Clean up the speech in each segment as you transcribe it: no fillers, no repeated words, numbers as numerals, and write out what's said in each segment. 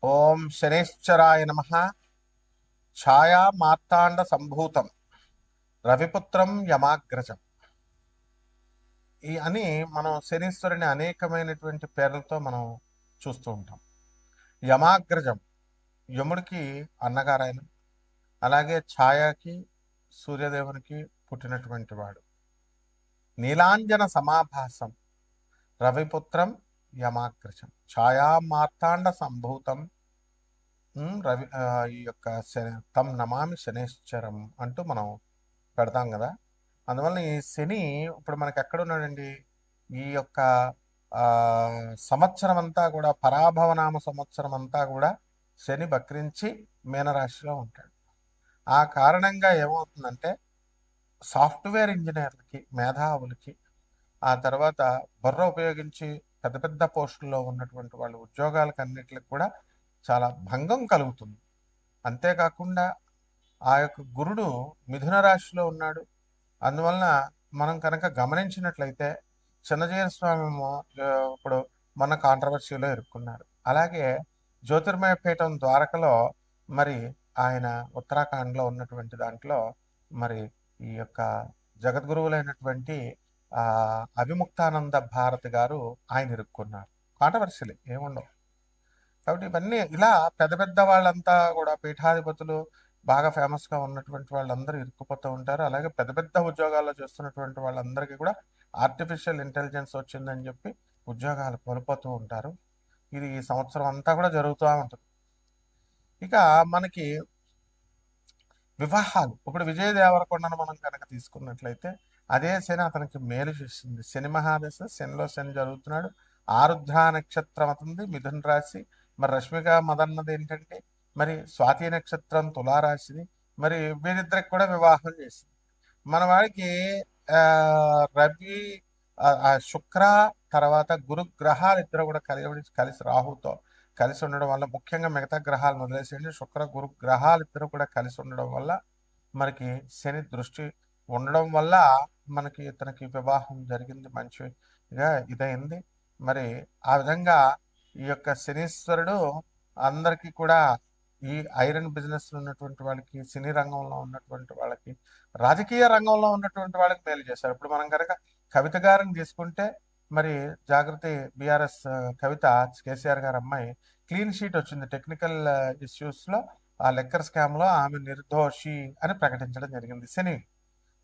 ఓం శనేశ్వరాయ నమ. ఛాయా మార్తాండ సంభూతం రవిపుత్రం యమాగ్రజం. అని మనం శనీశ్వరుని అనేకమైనటువంటి పేర్లతో మనం చూస్తూ ఉంటాం. యమాగ్రజం యముడికి అన్నగారాయన, అలాగే ఛాయాకి సూర్యదేవునికి పుట్టినటువంటి వాడు. నీలాంజన సమాభాసం రవిపుత్రం యమాగ్రజం ఛాయా మార్తాండ సంభూతం రవి ఈ యొక్క తం నమామి శనేశ్వరం అంటూ మనం పెడతాం కదా. అందువల్ల ఈ శని ఇప్పుడు మనకి ఎక్కడ ఉన్నాడండి? ఈ యొక్క సంవత్సరం అంతా కూడా, పరాభవనామ సంవత్సరం అంతా కూడా శని వక్రించి మీనరాశిలో ఉంటాడు. ఆ కారణంగా ఏమవుతుందంటే సాఫ్ట్వేర్ ఇంజనీర్లకి, మేధావులకి, ఆ తర్వాత బుర్ర ఉపయోగించి పెద్ద పెద్ద పోస్టుల్లో ఉన్నటువంటి వాళ్ళు ఉద్యోగాలకు అన్నిటికి కూడా చాలా భంగం కలుగుతుంది. అంతేకాకుండా ఆ యొక్క గురుడు మిథున రాశిలో ఉన్నాడు. అందువలన మనం కనుక గమనించినట్లయితే చిన్నజీర స్వామి ఇప్పుడు మొన్న కాంట్రవర్సీలో ఇరుక్కున్నారు. అలాగే జ్యోతిర్మయ పీఠం ద్వారకలో మరి ఆయన ఉత్తరాఖండ్లో ఉన్నటువంటి దాంట్లో మరి ఈ యొక్క జగద్గురువులైనటువంటి అవిముక్తానంద భారతి గారు ఆయన ఇరుక్కున్నారు. కాంట్రవర్సీలు ఏముండవు. కాబట్టి ఇవన్నీ ఇలా పెద్ద పెద్ద వాళ్ళంతా కూడా పీఠాధిపతులు, బాగా ఫేమస్గా ఉన్నటువంటి వాళ్ళందరూ ఇరుక్కుపోతూ ఉంటారు. అలాగే పెద్ద పెద్ద ఉద్యోగాల్లో చేస్తున్నటువంటి వాళ్ళందరికీ కూడా ఆర్టిఫిషియల్ ఇంటెలిజెన్స్ వచ్చిందని చెప్పి ఉద్యోగాలు కోల్పోతూ ఉంటారు. ఇది ఈ సంవత్సరం అంతా కూడా జరుగుతూ ఉంటుంది. ఇక మనకి వివాహాలు, ఇప్పుడు విజయ దేవరకొండను మనం కనుక తీసుకున్నట్లయితే అదే శని అతనికి మేలు చేసింది. శని మహాదశ, శనిలో శని జరుగుతున్నాడు. ఆరుద్ర నక్షత్రం అవుతుంది, మిథున రాశి. మరి రష్మిక మదన్నది ఏంటంటే మరి స్వాతి నక్షత్రం తులారాశిది. మరి వీరిద్దరికి కూడా వివాహం చేసింది. మన వాడికి రవి, శుక్ర, తర్వాత గురు గ్రహాలు ఇద్దరు కూడా కలిసి రాహుతో కలిసి ఉండడం వల్ల, ముఖ్యంగా మిగతా గ్రహాలను వదిలేసేయండి, శుక్ర గురు గ్రహాలు ఇద్దరు కూడా కలిసి ఉండడం వల్ల మనకి శని దృష్టి ఉండడం వల్ల మనకి ఇతనికి వివాహం జరిగింది, మంచిగా ఇదైంది. మరి ఆ విధంగా ఈ యొక్క శనీశ్వరుడు అందరికీ కూడా, ఈ ఐరన్ బిజినెస్ ఉన్నటువంటి వాళ్ళకి, సినీ రంగంలో ఉన్నటువంటి వాళ్ళకి, రాజకీయ రంగంలో ఉన్నటువంటి వాళ్ళకి మేలు చేశారు. ఇప్పుడు మనం కనుక కవిత గారిని తీసుకుంటే మరి జాగృతి బీఆర్ఎస్ కవిత, కేసీఆర్ గారి అమ్మాయి, క్లీన్ షీట్ వచ్చింది టెక్నికల్ ఇష్యూస్లో. ఆ లెక్కర్ స్కామ్లో ఆమె నిర్దోషి అని ప్రకటించడం జరిగింది.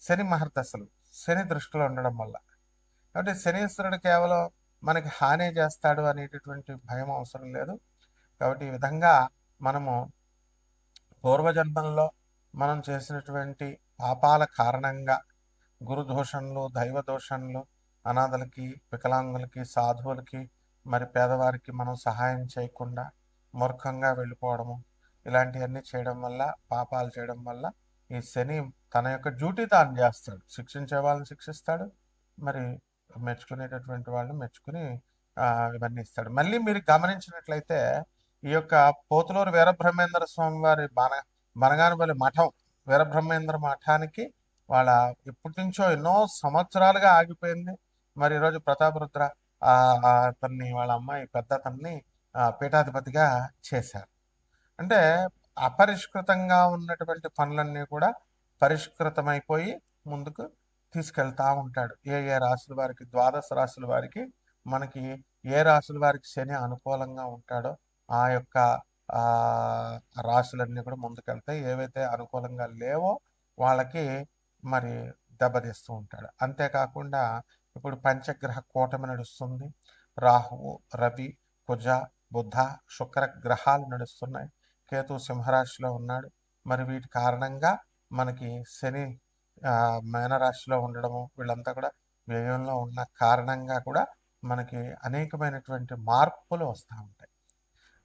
శని మహర్దశలు, శని దృష్టిలో ఉండడం వల్ల. కాబట్టి శనీశ్వరుడు కేవలం మనకి హాని చేస్తాడు అనేటటువంటి భయం అవసరం లేదు. కాబట్టి ఈ విధంగా మనము పూర్వజన్మంలో మనం చేసినటువంటి పాపాల కారణంగా గురు దోషణలు, దైవ దోషణలు, అనాథలకి, వికలాంగులకి, సాధువులకి, మరి పేదవారికి మనం సహాయం చేయకుండా మూర్ఖంగా వెళ్ళిపోవడము, ఇలాంటివన్నీ చేయడం వల్ల, పాపాలు చేయడం వల్ల ఈ శని తన యొక్క డ్యూటీ తాను చేస్తాడు. శిక్షించే వాళ్ళని శిక్షిస్తాడు, మరి మెచ్చుకునేటటువంటి వాళ్ళని మెచ్చుకుని ఇవన్నీ ఇస్తాడు. మళ్ళీ మీరు గమనించినట్లయితే ఈ యొక్క పోతులూరు వీరబ్రహ్మేంద్ర స్వామి వారి బనగానపల్లి మఠం, వీరబ్రహ్మేంద్ర మఠానికి వాళ్ళ ఎప్పటి నుంచో ఎన్నో సంవత్సరాలుగా ఆగిపోయింది. మరి ఈరోజు ప్రతాపరుద్ర అతన్ని, వాళ్ళ అమ్మాయి పెద్ద అతన్ని పీఠాధిపతిగా చేశారు. అంటే అపరిష్కృతంగా ఉన్నటువంటి పనులన్నీ కూడా పరిష్కృతమైపోయి ముందుకు తీసుకెళ్తా ఉంటాడు. ఏ ఏ రాశుల వారికి, ద్వాదశ రాశుల వారికి, మనకి ఏ రాశుల వారికి శని అనుకూలంగా ఉంటాడో ఆ యొక్క రాశులన్నీ కూడా ముందుకెళ్తాయి. ఏవైతే అనుకూలంగా లేవో వాళ్ళకి మరి దెబ్బతీస్తూ ఉంటాడు. అంతేకాకుండా ఇప్పుడు పంచగ్రహ కూటమి నడుస్తుంది. రాహువు, రవి, కుజ, బుధ, శుక్ర గ్రహాలు నడుస్తున్నాయి. కేతు సింహరాశిలో ఉన్నాడు. మరి వీటి కారణంగా మనకి శని మేనరాశిలో ఉండడము, వీళ్ళంతా కూడా వ్యయంలో ఉన్న కారణంగా కూడా మనకి అనేకమైనటువంటి మార్పులు వస్తూ ఉంటాయి.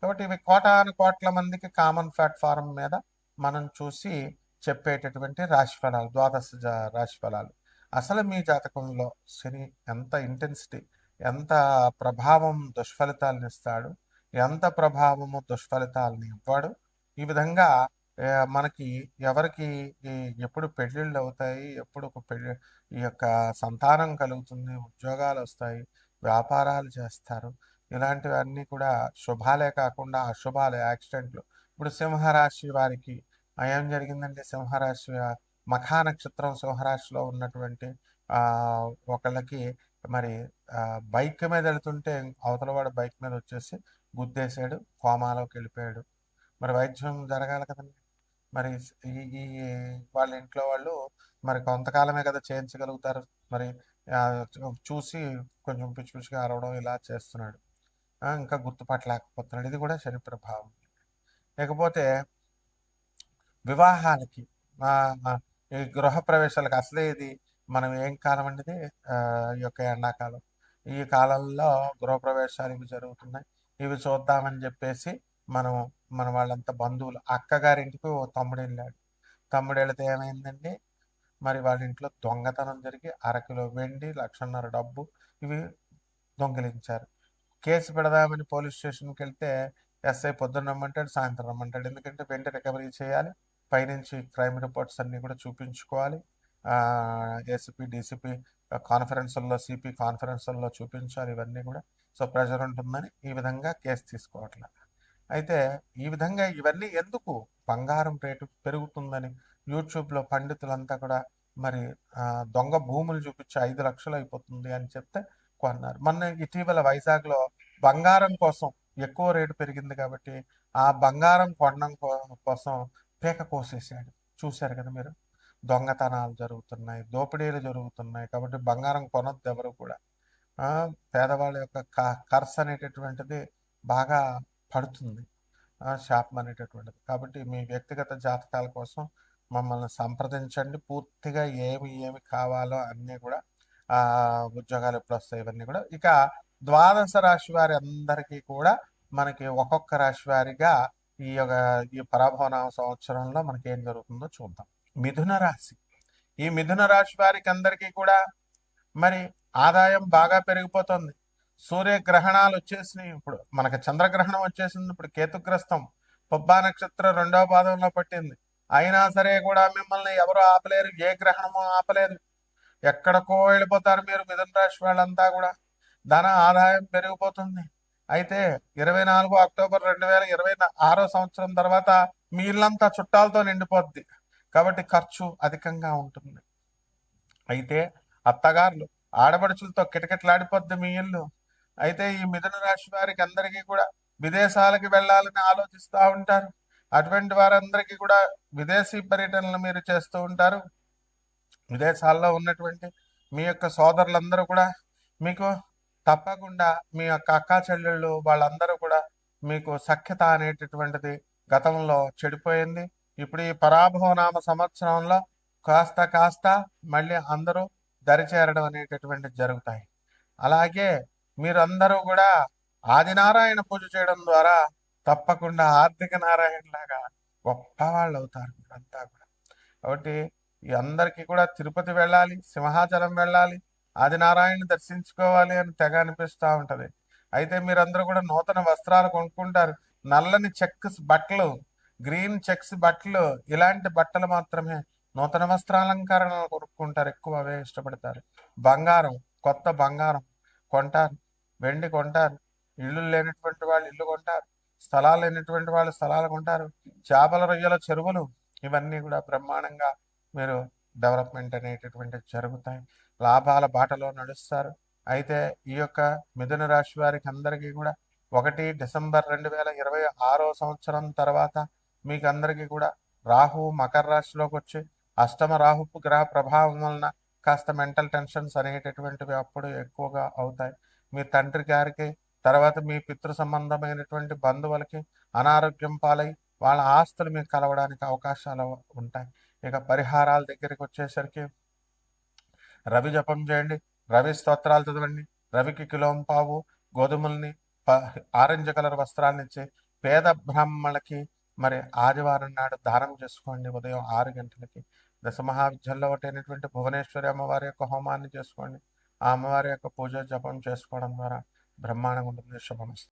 కాబట్టి ఇవి కోటాను కోట్ల మందికి కామన్ ప్లాట్ఫారం మీద మనం చూసి చెప్పేటటువంటి రాశి ఫలాలు, ద్వాదశ రాశి ఫలాలు. అసలు మీ జాతకంలో శని ఎంత ఇంటెన్సిటీ, ఎంత ప్రభావం దుష్ఫలితాలను ఇస్తాడు, ఎంత ప్రభావము దుష్ఫలితాలను ఇవ్వడు, ఈ విధంగా మనకి ఎవరికి ఎప్పుడు పెళ్ళిళ్ళు అవుతాయి, ఎప్పుడు ఒక పెళ్ళి, ఈ యొక్క సంతానం కలుగుతుంది, ఉద్యోగాలు వస్తాయి, వ్యాపారాలు చేస్తారు, ఇలాంటివన్నీ కూడా శుభాలే కాకుండా అశుభాలే, యాక్సిడెంట్లు. ఇప్పుడు సింహరాశి వారికి ఏం జరిగిందంటే, మఖా నక్షత్రం సింహరాశిలో ఉన్నటువంటి ఒకళ్ళకి మరి బైక్ మీద వెళ్తుంటే అవతల వాడు బైక్ మీద వచ్చేసి గుద్దేశాడు, కోమాలోకి వెళ్ళిపోయాడు. మరి వైద్యం జరగాలి కదండి. మరి ఈ ఈ వాళ్ళ ఇంట్లో వాళ్ళు మరి కొంతకాలమే కదా చేయించగలుగుతారు. మరి చూసి కొంచెం పిచ్చి పిచ్చిగా అరవడం ఇలా చేస్తున్నాడు. ఇంకా గుర్తుపట్టలేకపోతున్నాడు. ఇది కూడా శని ప్రభావం. లేకపోతే వివాహాలకి ఈ గృహ ప్రవేశాలకు అసలే ఇది మనం ఏం కాలం అంటే ఈ యొక్క ఎండాకాలం. ఈ కాలంలో గృహ ప్రవేశాలు ఇవి జరుగుతున్నాయి. ఇవి చూద్దామని చెప్పేసి మన వాళ్ళంతా బంధువులు, అక్కగారింటికి ఓ తమ్ముడు వెళ్ళాడు. తమ్ముడు వెళితే ఏమైందండి, మరి వాళ్ళ ఇంట్లో దొంగతనం జరిగి 1/2 కిలో వెండి, 1,50,000 డబ్బు ఇవి దొంగిలించారు. కేసు పెడదామని పోలీస్ స్టేషన్కి వెళ్తే ఎస్ఐ పొద్దున్న రమ్మంటాడు, సాయంత్రం రమ్మంటాడు. ఎందుకంటే వెండి రికవరీ చేయాలి, పైనుంచి క్రైమ్ రిపోర్ట్స్ అన్నీ కూడా చూపించుకోవాలి. ఏసీపీ, డీసీపీ కాన్ఫరెన్సుల్లో, సిపి కాన్ఫరెన్సుల్లో చూపించాలి ఇవన్నీ కూడా. సో ప్రెజర్ ఉంటుందని ఈ విధంగా కేసు తీసుకోవట్లే. అయితే ఈ విధంగా ఇవన్నీ ఎందుకు, బంగారం రేటు పెరుగుతుందని యూట్యూబ్లో పండితులంతా కూడా మరి దొంగ భూములు చూపించి 5 లక్షలు అయిపోతుంది అని చెప్తే కొన్నారు. మొన్న ఇటీవల వైజాగ్లో బంగారం కోసం ఎక్కువ రేటు పెరిగింది కాబట్టి ఆ బంగారం కొనడం కోసం పీక కోసేసాడు. చూశారు కదా మీరు. దొంగతనాలు జరుగుతున్నాయి, దోపిడీలు జరుగుతున్నాయి. కాబట్టి బంగారం కొనొద్దు ఎవరు కూడా. పేదవాళ్ళ యొక్క ఖర్చు అనేటటువంటిది బాగా పడుతుంది, శాపం అనేటటువంటిది. కాబట్టి మీ వ్యక్తిగత జాతకాల కోసం మమ్మల్ని సంప్రదించండి. పూర్తిగా ఏమి కావాలో అన్నీ కూడా ఉద్యోగాలు ఎప్పుడు వస్తాయి ఇవన్నీ కూడా. ఇక ద్వాదశ రాశి వారి అందరికీ కూడా మనకి ఒక్కొక్క రాశి వారిగా ఈ పరాభవనామ సంవత్సరంలో మనకి ఏం జరుగుతుందో చూద్దాం. మిథున రాశి. ఈ మిథున రాశి వారికి అందరికీ కూడా మరి ఆదాయం బాగా పెరిగిపోతుంది. సూర్యగ్రహణాలు వచ్చేసినాయి. ఇప్పుడు మనకి చంద్రగ్రహణం వచ్చేసింది. ఇప్పుడు కేతుగ్రస్తం పుబ్బా నక్షత్రం 2వ పాదంలో పట్టింది. అయినా సరే కూడా మిమ్మల్ని ఎవరు ఆపలేరు, ఏ గ్రహణమో ఆపలేదు. ఎక్కడికో వెళ్ళిపోతారు మీరు. మిథున రాశి వాళ్ళంతా కూడా ధన ఆదాయం పెరిగిపోతుంది. అయితే 24 అక్టోబర్ 2026 సంవత్సరం తర్వాత మీ ఇల్లంతా చుట్టాలతో నిండిపోద్ది. కాబట్టి ఖర్చు అధికంగా ఉంటుంది. అయితే అత్తగారులు, ఆడపడుచులతో కిటకిటలాడిపోద్ది మీ ఇల్లు. అయితే ఈ మిథున రాశి వారికి అందరికీ కూడా విదేశాలకు వెళ్ళాలని ఆలోచిస్తూ ఉంటారు. అటువంటి వారందరికీ కూడా విదేశీ పర్యటనలు మీరు చేస్తూ ఉంటారు. విదేశాల్లో ఉన్నటువంటి మీ యొక్క సోదరులందరూ కూడా మీకు తప్పకుండా, మీ యొక్క అక్కా చెల్లెళ్ళు వాళ్ళందరూ కూడా మీకు సఖ్యత అనేటటువంటిది గతంలో చెడిపోయింది. ఇప్పుడు ఈ పరాభవనామ సంవత్సరంలో కాస్త మళ్ళీ అందరూ దరిచేరడం అనేటటువంటిది జరుగుతాయి. అలాగే మీరందరూ కూడా ఆదినారాయణ పూజ చేయడం ద్వారా తప్పకుండా ఆర్థిక నారాయణ లాగా గొప్పవాళ్ళు అవుతారు మీరంతా కూడా. కాబట్టి ఈ అందరికీ కూడా తిరుపతి వెళ్ళాలి, సింహాచలం వెళ్ళాలి, ఆదినారాయణ దర్శించుకోవాలి అని తెగ అనిపిస్తూ ఉంటది. అయితే మీరందరూ కూడా నూతన వస్త్రాలు కొనుక్కుంటారు. నల్లని చెక్స్ బట్టలు, గ్రీన్ చెక్స్ బట్టలు, ఇలాంటి బట్టలు మాత్రమే, నూతన వస్త్రాలంకరణ కొనుక్కుంటారు, ఎక్కువ అవే ఇష్టపడతారు. బంగారం, కొత్త బంగారం కొంటారు, వెండి కొంటారు. ఇళ్ళు లేనటువంటి వాళ్ళు ఇల్లు కొంటారు, స్థలాలు లేనటువంటి వాళ్ళు స్థలాలు కొంటారు. చేపల రొయ్యల చెరువులు ఇవన్నీ కూడా బ్రహ్మాండంగా మీరు డెవలప్మెంట్ అనేటటువంటివి జరుగుతాయి. లాభాల బాటలో నడుస్తారు. అయితే ఈ యొక్క మిథున రాశి వారికి అందరికీ కూడా 1 డిసెంబర్ 2026 సంవత్సరం తర్వాత మీకు అందరికీ కూడా రాహు మకర రాశిలోకి వచ్చి అష్టమ రాహుపు గ్రహ ప్రభావం వలన కాస్త మెంటల్ టెన్షన్స్ అనేటటువంటివి అప్పుడు ఎక్కువగా అవుతాయి. మీ తండ్రి గారికి, తర్వాత మీ పితృ సంబంధమైనటువంటి బంధువులకి అనారోగ్యం పాలై వాళ్ళ ఆస్తులు మీకు కలవడానికి అవకాశాలు ఉంటాయి. ఇక పరిహారాల దగ్గరికి వచ్చేసరికి రవి జపం చేయండి, రవి స్తోత్రాలు చదవండి, రవికి కిలోంపావు గోధుమల్ని, ఆరెంజ్ కలర్ వస్త్రాన్ని ఇచ్చి పేద బ్రాహ్మణులకి మరి ఆదివారం నాడు దానం చేసుకోండి. ఉదయం 6 గంటలకి దశమహావిద్యల్లో ఒకటైనటువంటి భువనేశ్వరి అమ్మవారి యొక్క హోమాన్ని చేసుకోండి. ఆ అమ్మవారి యొక్క పూజ జపం చేసుకోవడం ద్వారా బ్రహ్మాండంగా ఉంటుంది. శుభమస్తు.